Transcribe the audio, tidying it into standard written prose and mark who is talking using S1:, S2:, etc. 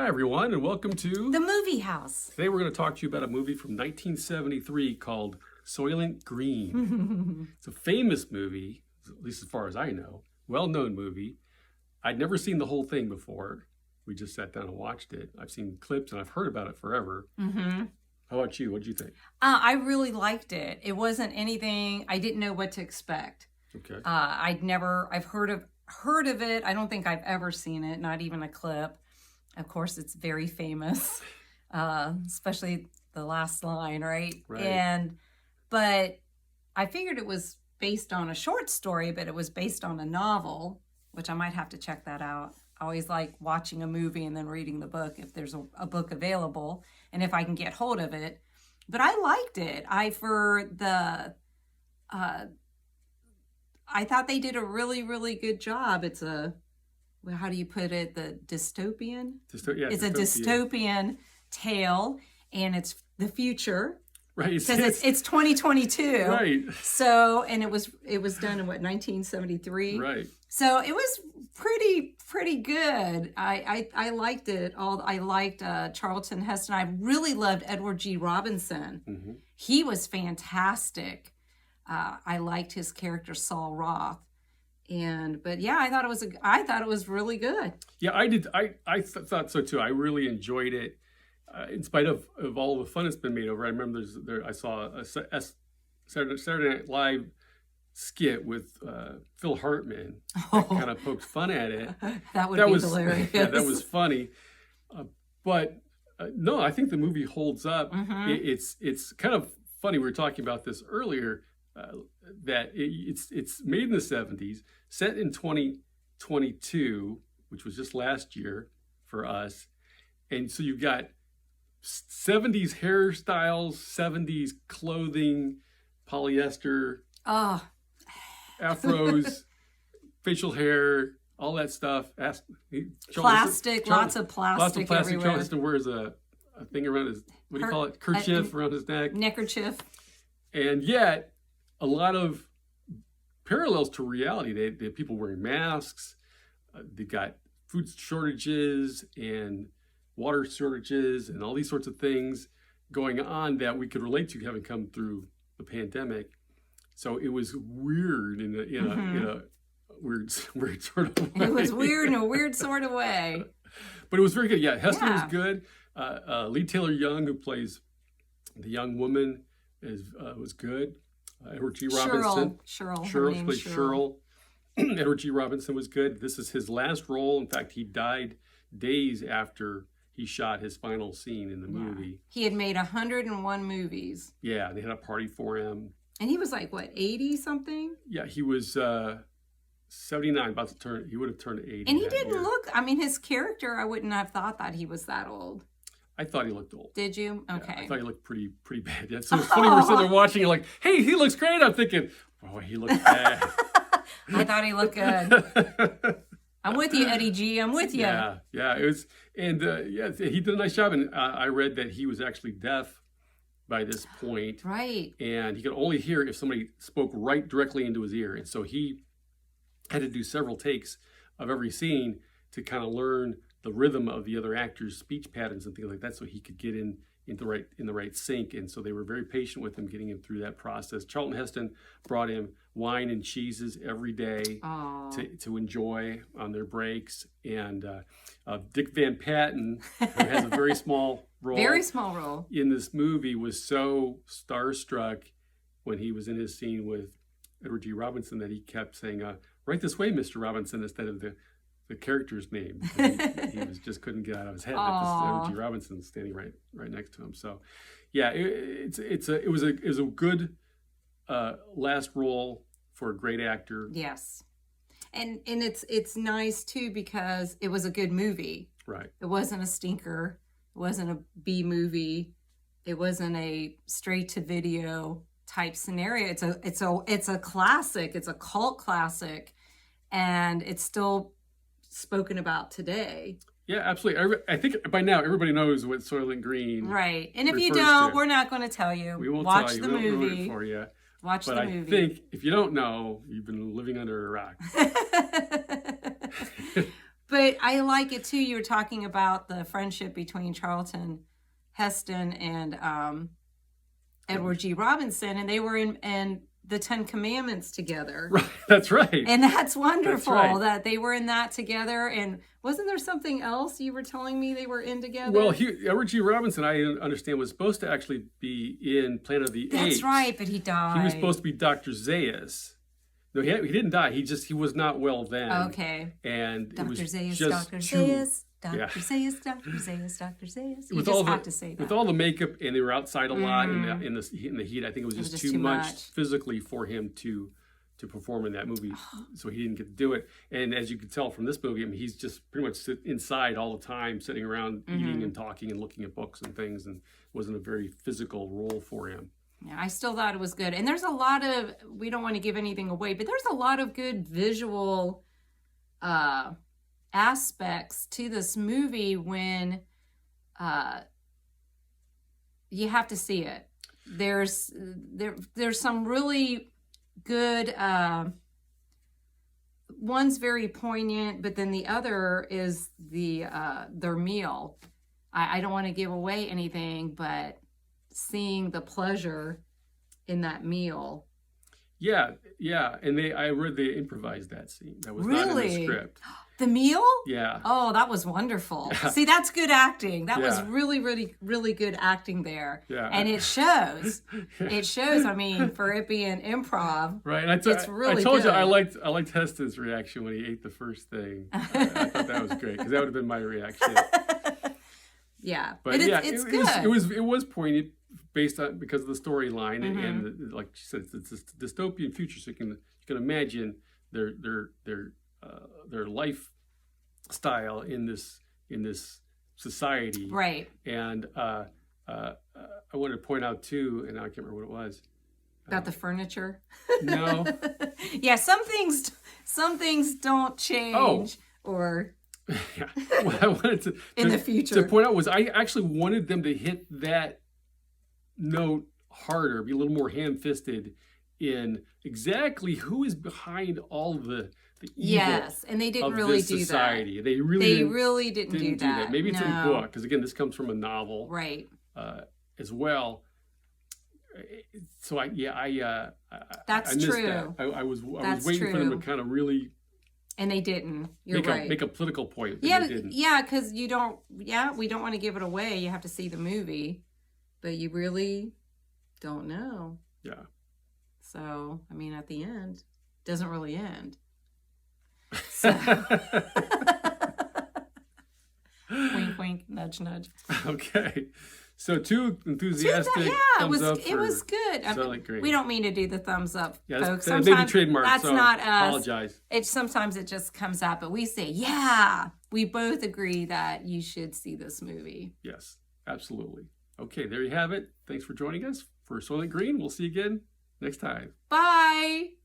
S1: Hi, everyone, and welcome to
S2: The Movie House.
S1: Today we're going to talk to you about a movie from 1973 called Soylent Green. It's a famous movie, at least as far as I know. Well-known movie. I'd never seen the whole thing before. We just sat down and watched it. I've seen clips and I've heard about it forever.
S2: Mm-hmm.
S1: How about you? What did you think?
S2: I really liked it. It wasn't anything, I didn't know what to expect.
S1: Okay.
S2: I've heard of it. I don't think I've ever seen it, not even a clip. Of course, it's very famous, especially the last line, right?
S1: Right.
S2: But I figured it was based on a short story, but it was based on a novel, which I might have to check that out. I always like watching a movie and then reading the book if there's a book available and if I can get hold of it. But I liked it. I thought they did a really, really good job. It's how do you put it? The dystopian? It's a dystopian tale, and it's the future.
S1: Right.
S2: Because it's 2022.
S1: Right.
S2: So, and it was done in 1973?
S1: Right.
S2: So it was pretty good. I liked it all. I liked Charlton Heston. I really loved Edward G. Robinson. Mm-hmm. He was fantastic. I liked his character Saul Roth. But yeah, I thought it was really good.
S1: Yeah, I did. I thought so too. I really enjoyed it, in spite of all the fun it's been made over. I remember I saw a Saturday Night Live skit with Phil Hartman that kind of poked fun at it.
S2: That was hilarious.
S1: Yeah, that was funny. But no, I think the movie holds up. Mm-hmm. It's kind of funny. We were talking about this earlier. That it's made in the 70s, set in 2022, which was just last year for us. And so you've got 70s hairstyles, 70s clothing, polyester, afros, facial hair, all that stuff.
S2: Plastic, lots of plastic everywhere.
S1: Charleston wears a thing around his, what do you call it? Kerchief around his neck.
S2: Neckerchief.
S1: And yet, a lot of parallels to reality. They have people wearing masks. They got food shortages and water shortages and all these sorts of things going on that we could relate to, having come through the pandemic. So it was weird in a weird sort of way.
S2: It was weird in a weird sort of way.
S1: But it was very good. Yeah, Heston was good. Lee Taylor Young, who plays the young woman, was good. Edward G. Robinson. Cheryl. Edward G. Robinson was good. This is his last role. In fact, he died days after he shot his final scene in the movie.
S2: He had made 101 movies.
S1: Yeah, they had a party for him.
S2: And he was like, what, 80 something?
S1: Yeah, he was 79, about to turn, he would have turned 80.
S2: And he didn't look, his character, I wouldn't have thought that he was that old.
S1: I thought he looked old.
S2: Did you? Okay.
S1: Yeah, I thought he looked pretty bad. Yeah, so it's funny, we're sitting there watching, you're like, hey, he looks great. I'm thinking, oh, he looks bad.
S2: I thought he looked good. I'm with you, Eddie G. I'm with you.
S1: Yeah, it was, and he did a nice job. And I read that he was actually deaf by this point.
S2: Right.
S1: And he could only hear if somebody spoke right directly into his ear. And so he had to do several takes of every scene to kind of learn the rhythm of the other actors' speech patterns and things like that, so he could get in the right sync. And so they were very patient with him, getting him through that process. Charlton Heston brought him wine and cheeses every day to enjoy on their breaks. And Dick Van Patten, who has a very small role, in this movie, was so starstruck when he was in his scene with Edward G. Robinson that he kept saying, "Right this way, Mr. Robinson," instead of the character's name. He just couldn't get out of his head that this is Edward G. Robinson standing right next to him. So, yeah, it was a good last role for a great actor.
S2: Yes, and it's nice too because it was a good movie.
S1: Right.
S2: It wasn't a stinker. It wasn't a B movie. It wasn't a straight to video type scenario. It's a classic. It's a cult classic, and it's still spoken about today.
S1: Yeah, absolutely. I think by now everybody knows what Soylent Green.
S2: Right, and if you don't, we're not going to tell you.
S1: We won't
S2: watch
S1: tell you.
S2: The
S1: we won't
S2: movie.
S1: ruin it for you.
S2: Watch
S1: but
S2: the
S1: I
S2: movie.
S1: think if you don't know, you've been living under a rock.
S2: But I like it too. You were talking about the friendship between Charlton Heston and Edward G. Robinson, and they were in the Ten Commandments together.
S1: Right, that's right.
S2: And that's wonderful
S1: That's right.
S2: that they were in that together. And wasn't there something else you were telling me they were in together?
S1: Well, Edward G. Robinson, I understand, was supposed to actually be in Planet of the Apes.
S2: That's right, but he died.
S1: He was supposed to be Dr. Zaius. No, he didn't die. He was not well then.
S2: Okay.
S1: And
S2: Dr.
S1: it was
S2: Zaius,
S1: just
S2: Dr.
S1: too-
S2: Zaius, Dr.
S1: Yeah.
S2: Zaius, Dr. Zaius, Dr. Zaius. You
S1: with
S2: just
S1: all
S2: have
S1: the
S2: to say that.
S1: with all the makeup, and they were outside a lot in the heat. I think it was just too much physically for him to perform in that movie, so he didn't get to do it. And as you can tell from this movie, I mean, he's just pretty much inside all the time, sitting around eating and talking and looking at books and things, and it wasn't a very physical role for him.
S2: Yeah, I still thought it was good. And there's a lot of, we don't want to give anything away, but there's a lot of good visual aspects to this movie when you have to see it. There's some really good, one's very poignant, but then the other is their meal. I don't want to give away anything, but seeing the pleasure in that meal.
S1: Yeah, and I read they improvised that scene. That was not in the script.
S2: The meal?
S1: Yeah.
S2: Oh, that was wonderful. See, that's good acting. That was
S1: Yeah.
S2: really, really, really good acting there.
S1: Yeah.
S2: And it shows. It shows. I mean, for it being improv,
S1: Right, and
S2: it's really
S1: I told you
S2: good.
S1: I liked Heston's reaction when he ate the first thing. I thought that was great because that would have been my reaction.
S2: Yeah,
S1: But
S2: it's,
S1: yeah,
S2: it's
S1: it
S2: good.
S1: was poignant because of the storyline and like she said, it's a dystopian future, so you can imagine their lifestyle in this society.
S2: Right.
S1: And I wanted to point out too, and I can't remember what it was.
S2: About the furniture.
S1: No.
S2: Yeah, some things don't change or
S1: Yeah. What I wanted
S2: in the future
S1: to point out was I actually wanted them to hit that note harder, be a little more ham-fisted in exactly who is behind all the evil.
S2: Yes, and they didn't
S1: of
S2: really
S1: this
S2: do
S1: society.
S2: that.
S1: They really
S2: didn't do that.
S1: Maybe it's in the
S2: No.
S1: book because again, this comes from a novel,
S2: Right.
S1: as well. So I
S2: That's
S1: missed
S2: true.
S1: that. I was
S2: That's
S1: waiting for them to
S2: true.
S1: kind of really
S2: And they didn't. You're right.
S1: make a political point. But
S2: Yeah,
S1: they didn't.
S2: yeah, because we don't want to give it away. You have to see the movie, but you really don't know.
S1: Yeah.
S2: So, I mean, at the end, it doesn't really end. So, wink, wink, nudge, nudge.
S1: Okay. So two enthusiastic thumbs up
S2: it was good.
S1: Soylent Green.
S2: We don't mean to do the thumbs up,
S1: Yeah,
S2: folks.
S1: that may be
S2: Sometimes
S1: trademarked,
S2: that's
S1: so
S2: not us.
S1: apologize.
S2: Sometimes it just comes out, but we say, yeah. We both agree that you should see this movie.
S1: Yes, absolutely. Okay, there you have it. Thanks for joining us for Soylent Green. We'll see you again next time.
S2: Bye.